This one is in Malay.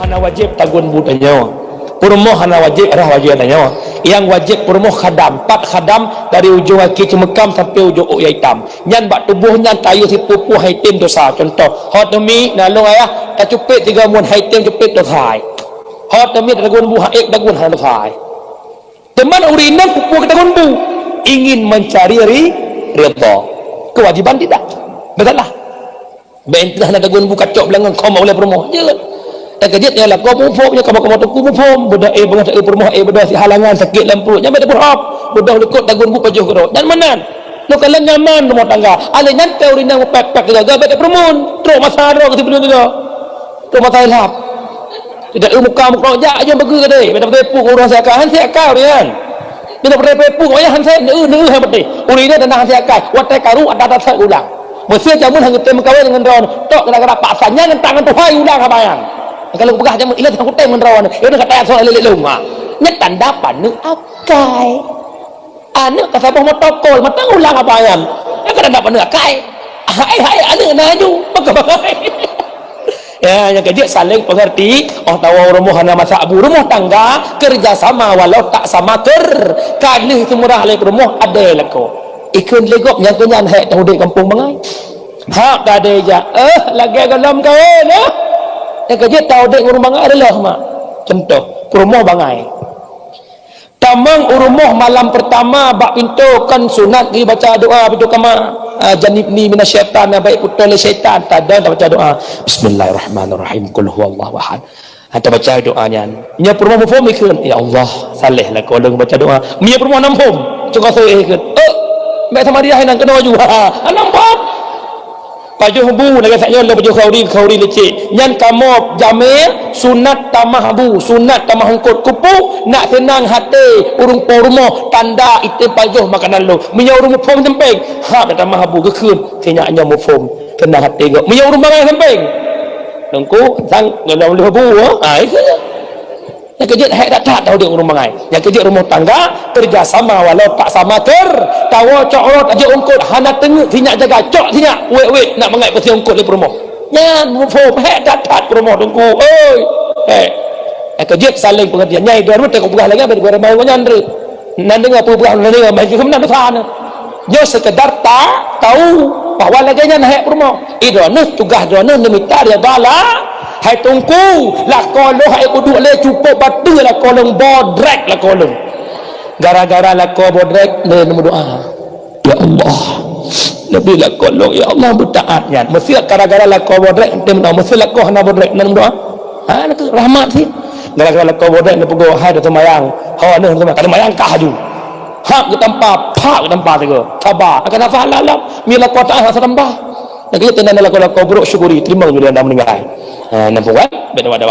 hana wajib tagun budanya. Perumoh hana wajib arah wajib tanya. Yang wajib perumoh khadam, 4 khadam dari ujung kaki cemekam sampai ujung uya hitam. Nyan bak tubuhnya kayu si pupuh haitim dosa. Contoh, hot demi nalung ayah tak cupit 3 mun haitim cupit dosa. Hot demi dagun bu haik dagun hana dosa. Teman urinan pupuh ke dagun bu ingin mencari ridha. Kewajiban tidak. Betul lah. Bentah nak dagun bu kacok belangan kau mau oleh perumoh. Jangan. Kejut dia lah kau mufum je kau tuku mufum benda benda permoh benda si halangan sakit dalam perut nyampe berhop benda lekut dagun bu pajuh kerot dan mana lu kalau nyaman rumah tangga ale nyantai urina pek-pek gagal beda permun teruk masalah ke tiba juga teruk masalah lap tidak muka jak aja bagi ke deh beda pepuk orang saya kan dia kau kan tidak boleh pepuk ayah han saya nu ha betul urina dan han saya kan watai karu ada saya ulang mesti jamun hang tem kawin dengan ron tok gara-gara paksanya dengan tangan tuhai ulang kabayang. Kalau pegah jamu ilat aku tem menerawan ya udah kata soal lele luma nyet tanda panu akai anak kasabah motokol matang ulang apa ayam ya kada dapat panu akai hai anak naju bagaimana ya yang kejut saling pengerti tahu rumah hana masa abu rumah tangga kerjasama walau tak sama kadih semurah alai rumah ada lako ikun legok yang kunyan hek tahu dek kampung bangai hak ada aja lagi galam kawan yang kerja tahu dek urung bangai adalah mak contoh rumah bangai tamang urumuh malam pertama bak pintu kan sunat di baca doa pintu kama janibni minasyaitan baik putul syaitan tada baca doa bismillahirrahmanirrahim qul huwallahu ahad atau baca doanya nya rumah mufum ikun ya Allah saleh lah kau baca doa nya rumah nampum cuka saya ikun baik sama dia nang kena juga nampum pajuh bu lagi saknya le pajuh khauri lecik nyan kamu jamil sunat tamah bu sunat tamah hangkut kupu nak senang hati urung pormo tanda itu pajuh makanan lo menyau urung mufum sempeng ha dah tamah bu kekeun senyaknya mufum kena hati go menyau urung bangai sempeng dengku sang ngau le bu ha itu yang kejut hek tak tahu dia urung bangai yang kejut rumah tangga kerjasama walau tak sama tahu cok aja ungkut hana tenguk tinyak jaga cok tinyak wek nak mengai pasti ungkut di rumah nyan mufum hek tak rumah dengku oi kejut saling pengertian nyai dua rute kau pegah lagi apa dua mau nyandre nan dengar pegah nan dengar mai kemen sana yo sekedar tak tahu bahwa lagi nyan hek rumah idone tugas done minta dia bala hai tungku lah kolong hai kuduk le cukup batu lah kolong bodrek lah kolong gara-gara lah kolong bodrek le berdoa ya Allah lebih lah kolong ya Allah bertaatnya mesti gara-gara lah kolong bodrek tem tahu mesti lah kolong bodrek nan berdoa ha itu rahmat sih gara-gara lah kolong bodrek ne pego hai dah semayang hawa ne kada mayang kah ju hak ke tempat pak ke tempat tu sabar akan hafal alam mila kota asal tambah lagi tenan lah kolong buruk syukuri terima bila anda meninggal nampak kan beda-beda